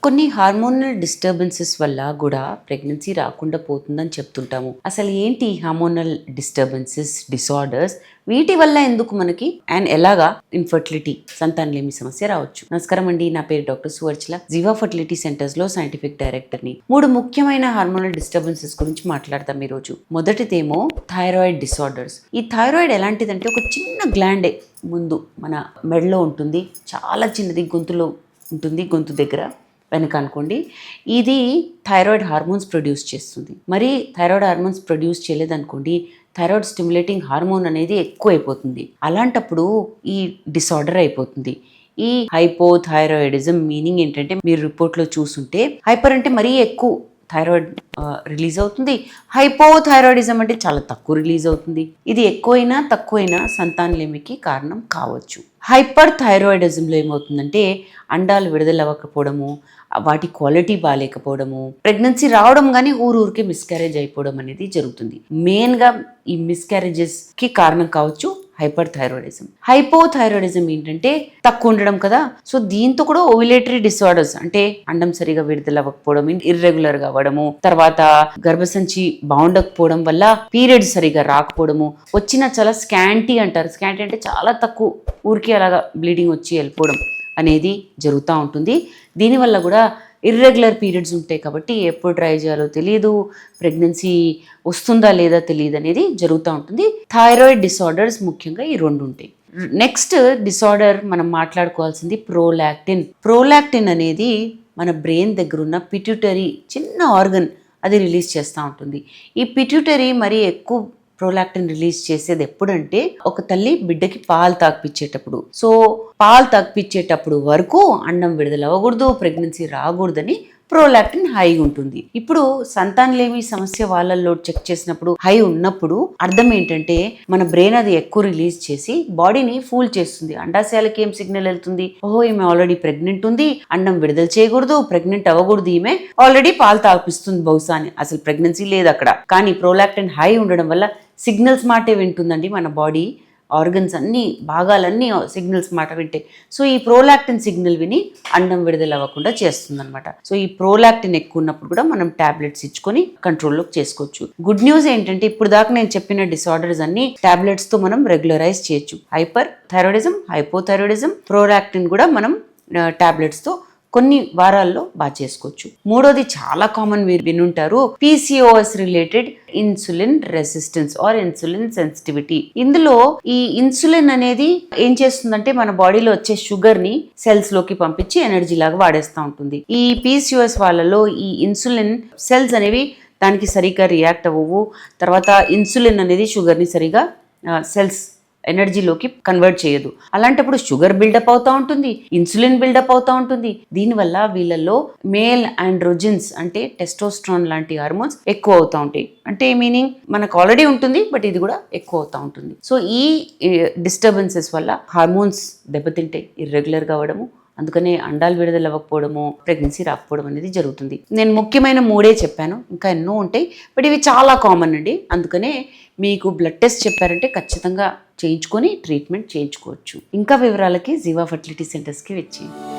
కొన్ని hormonal disturbances వల్ల కూడా ప్రెగ్నెన్సీ రాకుండా పోతుందని చెప్తుంటాము. అసలు ఏంటి హార్మోనల్ డిస్టర్బెన్సెస్, డిసార్డర్స్, వీటి వల్ల ఎందుకు మనకి అండ్ ఎలాగా ఇన్ఫర్టిలిటీ, సంతానలేమి సమస్య రావచ్చు? నమస్కారం అండి, నా పేరు డాక్టర్ సువర్చల, జీవా ఫర్టిలిటీ సెంటర్స్ లో సైంటిఫిక్ డైరెక్టర్ని. 3 ముఖ్యమైన హార్మోనల్ డిస్టర్బెన్సెస్ గురించి మాట్లాడతాం ఈరోజు. మొదటిదేమో థైరాయిడ్ డిసార్డర్స్. ఈ థైరాయిడ్ ఎలాంటిదంటే ఒక చిన్న గ్లాండే ముందు మన మెడలో ఉంటుంది, చాలా చిన్నది, గొంతులో ఉంటుంది, గొంతు దగ్గర వెనక అనుకోండి. ఇది థైరాయిడ్ హార్మోన్స్ ప్రొడ్యూస్ చేస్తుంది. మరి థైరాయిడ్ హార్మోన్స్ ప్రొడ్యూస్ చేయలేదనుకోండి, థైరాయిడ్ స్టిమ్యులేటింగ్ హార్మోన్ అనేది ఎక్కువ అయిపోతుంది. అలాంటప్పుడు ఈ డిసార్డర్ అయిపోతుంది. ఈ హైపోథైరాయిడిజం మీనింగ్ ఏంటంటే, మీరు రిపోర్ట్లో చూసుంటే హైపర్ అంటే మరీ ఎక్కువ థైరాయిడ్ రిలీజ్ అవుతుంది, హైపోథైరాయిడిజం అంటే చాలా తక్కువ రిలీజ్ అవుతుంది. ఇది ఎక్కువైనా తక్కువైనా సంతానలేమికి కారణం కావచ్చు. హైపర్ థైరాయిడిజంలో ఏమవుతుందంటే అండాలు విడుదల అవ్వకపోవడము, వాటి క్వాలిటీ బాగాలేకపోవడము, ప్రెగ్నెన్సీ రావడం కానీ ఊరికే మిస్క్యారేజ్ అయిపోవడం అనేది జరుగుతుంది. మెయిన్గా ఈ మిస్క్యారేజెస్కి కారణం కావచ్చు హైపర్ థైరాయిడిజం. హైపోథైరాయిడిజం ఏంటంటే తక్కువ ఉండడం కదా, సో దీంతో కూడా ఓవ్యులేటరీ డిసార్డర్స్ అంటే అండం సరిగా విడుదల అవ్వకపోవడం, ఇర్రెగ్యులర్ గా అవ్వడము, తర్వాత గర్భసంచి బాగుండకపోవడం వల్ల పీరియడ్స్ సరిగా రాకపోవడము, వచ్చిన చాలా స్కాంటీ అంటారు. స్కాంటీ అంటే చాలా తక్కువ, ఊరికి అలాగా బ్లీడింగ్ వచ్చి వెళ్ళిపోవడం అనేది జరుగుతూ ఉంటుంది. దీనివల్ల కూడా ఇర్రెగ్యులర్ పీరియడ్స్ ఉంటాయి కాబట్టి ఎప్పుడు ట్రై చేయాలో తెలియదు, ప్రెగ్నెన్సీ వస్తుందా లేదా తెలియదు అనేది జరుగుతూ ఉంటుంది. థైరాయిడ్ డిసార్డర్స్ ముఖ్యంగా ఈ 2 ఉంటాయి. నెక్స్ట్ డిసార్డర్ మనం మాట్లాడుకోవాల్సింది ప్రోలాక్టిన్. ప్రోలాక్టిన్ అనేది మన బ్రెయిన్ దగ్గర ఉన్న పిట్యూటరీ చిన్న ఆర్గన్, అది రిలీజ్ చేస్తూ ఉంటుంది. ఈ పిట్యూటరీ మరి ఎక్కువ ప్రోలాక్టిన్ రిలీజ్ చేసేది ఎప్పుడంటే ఒక తల్లి బిడ్డకి పాలు తాగిపించేటప్పుడు. సో పాలు తాగిపించేటప్పుడు వరకు అండం విడుదల అవ్వకూడదు, ప్రెగ్నెన్సీ రాకూడదని ప్రోలాక్టిన్ హై ఉంటుంది. ఇప్పుడు సంతానలేమి సమస్య వాళ్ళల్లో చెక్ చేసినప్పుడు హై ఉన్నప్పుడు అర్థం ఏంటంటే మన బ్రెయిన్ అది ఎక్కువ రిలీజ్ చేసి బాడీని ఫూల్ చేస్తుంది. అండాశయాలకి ఏం సిగ్నల్ వెళ్తుంది, ఓహో ఈమె ఆల్రెడీ ప్రెగ్నెంట్ ఉంది, అండం విడుదల చేయకూడదు, ప్రెగ్నెంట్ అవ్వకూడదు, ఈమె ఆల్రెడీ పాలు తాగిపిస్తుంది బహుశా అని. అసలు ప్రెగ్నెన్సీ లేదు అక్కడ. కానీ ప్రోలాక్టిన్ హై ఉండడం వల్ల సిగ్నల్స్ మాటే వింటుందండి మన బాడీ. ఆర్గన్స్ అన్ని, భాగాలన్నీ సిగ్నల్స్ మాట వింటాయి. సో ఈ ప్రోలాక్టిన్ సిగ్నల్ విని అండం విడుదల అవ్వకుండా చేస్తుంది అనమాట. సో ఈ ప్రోలాక్టిన్ ఎక్కువ ఉన్నప్పుడు కూడా మనం టాబ్లెట్స్ ఇచ్చుకొని కంట్రోల్లోకి చేసుకోవచ్చు. గుడ్ న్యూస్ ఏంటంటే ఇప్పుడు దాకా నేను చెప్పిన డిసార్డర్స్ అన్ని టాబ్లెట్స్ తో మనం రెగ్యులరైజ్ చేయొచ్చు. హైపర్ థైరాయిడిజం, హైపోథైరాయిడిజం, ప్రోలాక్టిన్ కూడా మనం టాబ్లెట్స్ తో కొన్ని వారాల్లో బాగా చేసుకోవచ్చు. మూడోది చాలా కామన్, మీరు వినుంటారు, PCOS related insulin resistance or insulin sensitivity. ఇందులో ఈ ఇన్సులిన్ అనేది ఏం చేస్తుందంటే మన బాడీలో వచ్చే షుగర్ ని సెల్స్ లోకి పంపించి ఎనర్జీ లాగా వాడేస్తూ ఉంటుంది. ఈ PCOS వాళ్ళలో ఈ ఇన్సులిన్ సెల్స్ అనేవి దానికి సరిగ్గా రియాక్ట్ అవ్వవు. తర్వాత ఇన్సులిన్ అనేది షుగర్ ని సరిగా సెల్స్ ఎనర్జీలోకి కన్వర్ట్ చేయదు. అలాంటప్పుడు షుగర్ బిల్డప్ అవుతూ ఉంటుంది, ఇన్సులిన్ బిల్డప్ అవుతూ ఉంటుంది. దీనివల్ల వీళ్ళల్లో మేల్ ఆండ్రోజన్స్ అంటే టెస్టోస్ట్రాన్ లాంటి హార్మోన్స్ ఎక్కువ అవుతూ ఉంటాయి. అంటే మీనింగ్ మనకు ఆల్రెడీ ఉంటుంది, బట్ ఇది కూడా ఎక్కువ అవుతూ ఉంటుంది. సో ఈ డిస్టర్బెన్సెస్ వల్ల హార్మోన్స్ దెబ్బతింటాయి, ఇర్రెగ్యులర్గా అవ్వడము, అందుకనే అండాలు విడుదల అవ్వకపోవడము, ప్రెగ్నెన్సీ రాకపోవడం అనేది జరుగుతుంది. నేను ముఖ్యమైన 3 చెప్పాను, ఇంకా ఎన్నో ఉంటాయి, బట్ ఇవి చాలా కామన్ అండి. అందుకనే మీకు బ్లడ్ టెస్ట్ చెప్పారంటే ఖచ్చితంగా చేయించుకొని ట్రీట్మెంట్ చేయించుకోవచ్చు. ఇంకా వివరాలకి జీవా ఫర్టిలిటీ సెంటర్స్కి వచ్చేయండి.